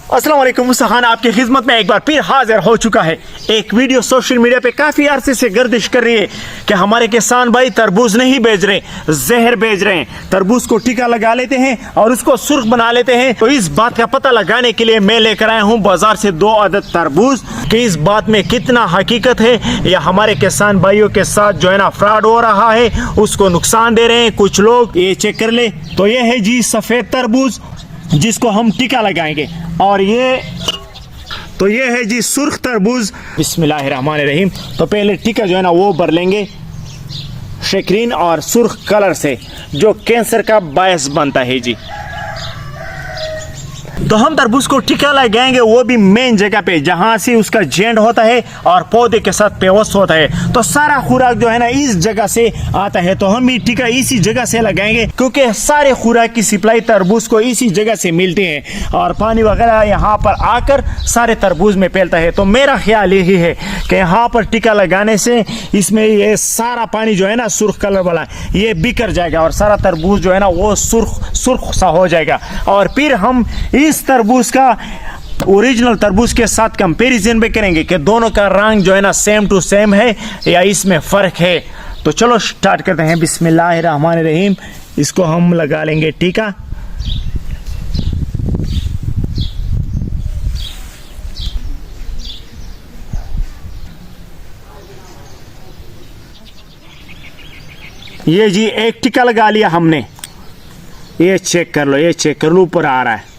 अस्सलाम वालेकुम। मूसा खान आपकी खिदमत में एक बार फिर हाजिर हो चुका है। एक वीडियो सोशल मीडिया पे काफ़ी अरसे से गर्दिश कर रही है कि हमारे किसान भाई तरबूज नहीं बेच रहे, जहर बेच रहे हैं। तरबूज को टीका लगा लेते हैं और उसको सुर्ख बना लेते हैं। तो इस बात का पता लगाने के लिए मैं लेकर आया हूँ बाजार से 2 अदद तरबूज कि इस बात में कितना हकीकत है या हमारे किसान भाइयों के साथ जो है ना फ्रॉड हो रहा है, उसको नुकसान दे रहे हैं कुछ लोग। ये चेक कर ले। तो ये है जी सफ़ेद तरबूज जिसको हम टीका लगाएंगे, और ये है जी सुर्ख तरबूज। बिस्मिल्लाहिर्रहमानिर्रहीम। तो पहले टीका जो है ना वो भर लेंगे शक्रीन और सुर्ख कलर से, जो कैंसर का बायस बनता है जी। तो हम तरबूज को टीका लगाएंगे वो भी मेन जगह पे जहां से उसका जेंड होता है और पौधे के साथ पेवस्त होता है। तो सारा खुराक जो है ना इस जगह से आता है, तो हम ये टीका इसी जगह से लगाएंगे क्योंकि सारे खुराक की सप्लाई तरबूज को इसी जगह से मिलती है और पानी वगैरह यहाँ पर आकर सारे तरबूज में फैलता है। तो मेरा ख्याल यही है कि यहाँ पर टीका लगाने से इसमें ये सारा पानी जो है ना सुर्ख कलर वाला ये बिखर जाएगा और सारा तरबूज जो है ना वो सुर्ख सा हो जाएगा। और फिर हम इस तरबूज का ओरिजिनल तरबूज के साथ कंपैरिजन भी करेंगे कि दोनों का रंग जो है ना सेम टू सेम है या इसमें फ़र्क है। तो चलो स्टार्ट करते हैं। बिस्मिल्लाहिर्रहमानिर्रहीम। इसको हम लगा लेंगे टीका। ये जी एक टीका लगा लिया हमने। ये चेक कर लो, ये चेक कर लो, ऊपर आ रहा है।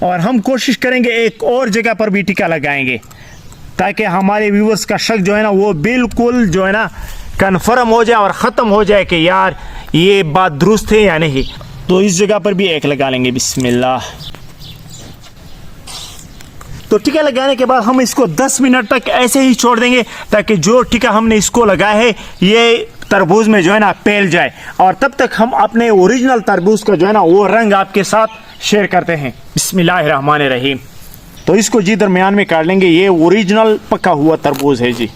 और हम कोशिश करेंगे एक और जगह पर भी टीका लगाएंगे ताकि हमारे व्यूअर्स का शक जो है ना वो बिल्कुल जो है ना कन्फर्म हो जाए और ख़त्म हो जाए कि यार ये बात दुरुस्त है या नहीं। तो इस जगह पर भी एक लगा लेंगे। बिस्मिल्लाह। तो टीका लगाने के बाद हम इसको 10 मिनट तक ऐसे ही छोड़ देंगे ताकि जो टीका हमने इसको लगाया है ये तरबूज में जो है ना फैल जाए। और तब तक हम अपने ओरिजिनल तरबूज का जो है ना वो रंग आपके साथ शेयर करते हैं। बिस्मिल्लाहिर्रहमानिर्रहीम। तो इसको जी दरमियान में काट लेंगे। ये ओरिजिनल पका हुआ तरबूज है जी।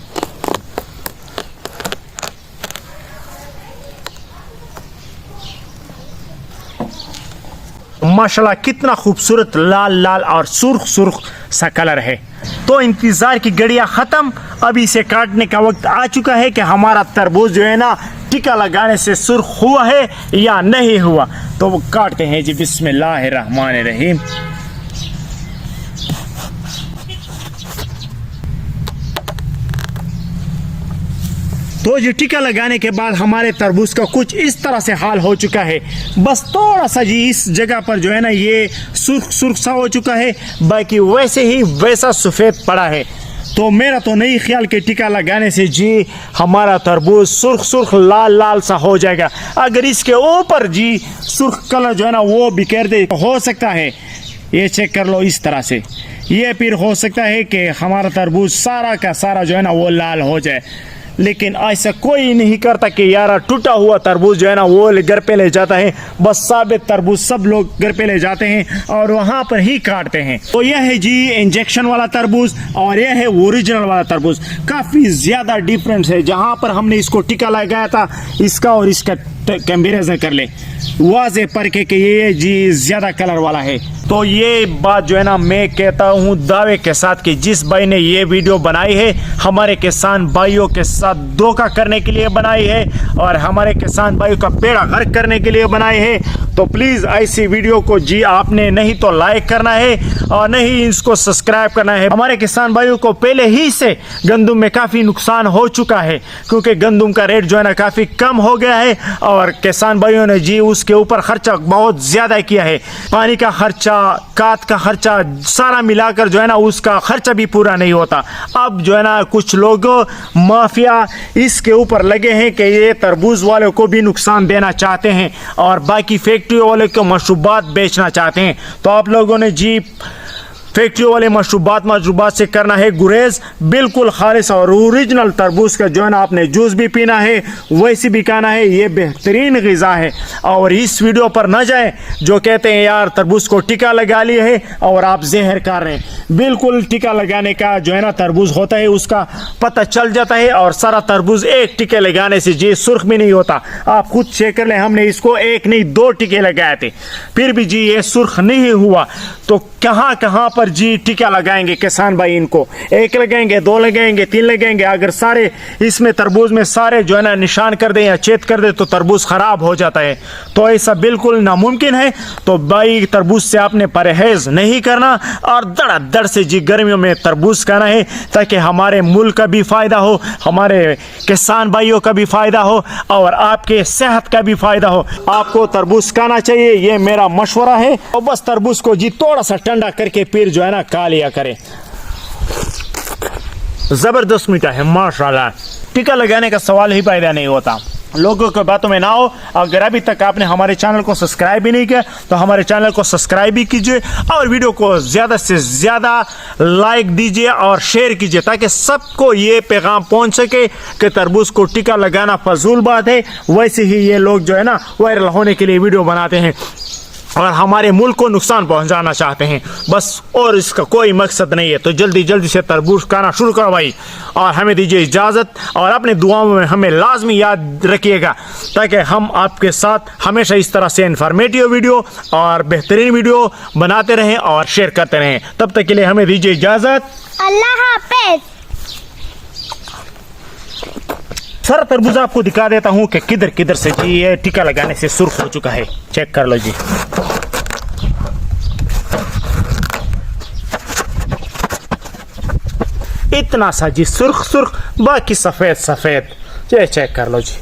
माशाल्लाह कितना खूबसूरत लाल लाल और सुर्ख सा कलर है। तो इंतजार की घड़ियां खत्म, अब इसे काटने का वक्त आ चुका है कि हमारा तरबूज जो है ना टीका लगाने से सुर्ख हुआ है या नहीं हुआ। तो वो काटते हैं जी। बिस्मिल्लाहिर्रहमानिर्रहीम। तो जी टीका लगाने के बाद हमारे तरबूज का कुछ इस तरह से हाल हो चुका है। बस थोड़ा सा जी इस जगह पर जो है ना ये सुर्ख सा हो चुका है, बाकी वैसे ही वैसा सफ़ेद पड़ा है। तो मेरा तो नहीं ख्याल कि टीका लगाने से जी हमारा तरबूज सुर्ख लाल लाल सा हो जाएगा। अगर इसके ऊपर जी सुर्ख कलर जो है ना वो बिखेर दे हो सकता है। ये चेक कर लो इस तरह से। ये फिर हो सकता है कि हमारा तरबूज सारा का सारा जो है ना वो लाल हो जाए, लेकिन ऐसा कोई नहीं करता कि यार टूटा हुआ तरबूज जो है ना वो घर पे ले जाता है। बस साबित तरबूज सब लोग घर पे ले जाते हैं और वहाँ पर ही काटते हैं। तो यह है जी इंजेक्शन वाला तरबूज और यह है ओरिजिनल वाला तरबूज। काफ़ी ज़्यादा डिफरेंस है। जहाँ पर हमने इसको टीका लगाया था इसका और इसका कंपेरिजन कर ले, वाज़े पर के ये जी ज़्यादा कलर वाला है। तो ये बात जो है ना मैं कहता हूँ दावे के साथ कि जिस भाई ने ये वीडियो बनाई है हमारे किसान भाइयों के साथ धोखा करने के लिए बनाई है और हमारे किसान भाइयों का बेड़ा गर्क करने के लिए बनाई है। तो प्लीज़ ऐसी वीडियो को जी आपने नहीं तो लाइक करना है और नहीं इसको सब्सक्राइब करना है। हमारे किसान भाइयों को पहले ही से गंदम में काफ़ी नुकसान हो चुका है क्योंकि गंदम का रेट जो है ना काफ़ी कम हो गया है और किसान भाइयों ने जी उसके ऊपर खर्चा बहुत ज़्यादा किया है। पानी का खर्चा, खाद का खर्चा सारा मिलाकर जो है ना उसका खर्चा भी पूरा नहीं होता। अब जो है ना कुछ लोग माफिया इसके ऊपर लगे हैं कि ये तरबूज वालों को भी नुकसान देना चाहते हैं और बाकी फैक्ट्री वाले को मशरूबात बेचना चाहते हैं। तो आप लोगों ने जी फैक्ट्री वाले मशरूबात से करना है गुरेज। बिल्कुल खालिस और ओरिजिनल तरबूज का जो है ना आपने जूस भी पीना है, वैसे भी खाना है। ये बेहतरीन ग़िज़ा है। और इस वीडियो पर न जाएं जो कहते हैं यार तरबूज को टीका लगा लिया है और आप जहर कर रहे हैं। बिल्कुल टीका लगाने का जो है ना तरबूज होता है उसका पता चल जाता है। और सारा तरबूज एक टीके लगाने से जी सुर्ख भी नहीं होता। आप खुद चेक कर लें, हमने इसको एक नहीं 2 टीके लगाए थे, फिर भी जी ये सुर्ख नहीं हुआ। तो कहाँ कहाँ पर जी टीका लगाएंगे किसान भाई? इनको 1 लगाएंगे, 2 लगाएंगे, 3 लगाएंगे। अगर सारे इसमें तरबूज में सारे जो है ना निशान कर दें या चेत कर दे तो तरबूज खराब हो जाता है। तो ऐसा बिल्कुल नामुमकिन है। तो भाई तरबूज से आपने परहेज नहीं करना और धड़ाधड़ से जी गर्मियों में तरबूज खाना है, ताकि हमारे मुल्क का भी फायदा हो, हमारे किसान भाइयों का भी फायदा हो और आपके सेहत का भी फायदा हो। आपको तरबूज खाना चाहिए, ये मेरा मशवरा है। और बस तरबूज को जी थोड़ा सा ठंडा करके फिर जो है ना खा लिया करें। जबरदस्त मीठा है माशाल्लाह। टीका लगाने का सवाल ही पैदा नहीं होता। लोगों की बातों में ना हो। अगर अभी तक आपने हमारे चैनल को सब्सक्राइब भी नहीं किया तो हमारे चैनल को सब्सक्राइब भी कीजिए और वीडियो को ज़्यादा से ज़्यादा लाइक दीजिए और शेयर कीजिए, ताकि सबको ये पैगाम पहुंच सके कि तरबूज को टीका लगाना फजूल बात है। वैसे ही ये लोग जो है ना वायरल होने के लिए वीडियो बनाते हैं और हमारे मुल्क को नुकसान पहुंचाना चाहते हैं बस, और इसका कोई मकसद नहीं है। तो जल्दी जल्दी से तरबूज खाना शुरू करो भाई, और हमें दीजिए इजाज़त। और अपने दुआओं में हमें लाजमी याद रखिएगा, ताकि हम आपके साथ हमेशा इस तरह से इंफॉर्मेटिव वीडियो और बेहतरीन वीडियो बनाते रहें और शेयर करते रहें। तब तक के लिए हमें दीजिए इजाज़त। अल्लाह हाफ़िज़। सारा तरबूज आपको दिखा देता हूँ कि किधर किधर से जी ये टीका लगाने से सुर्ख हो चुका है। चेक कर लो जी। इतना सा जी सुर्ख सुर्ख, बाकी सफेद सफेद। चेक कर लो जी।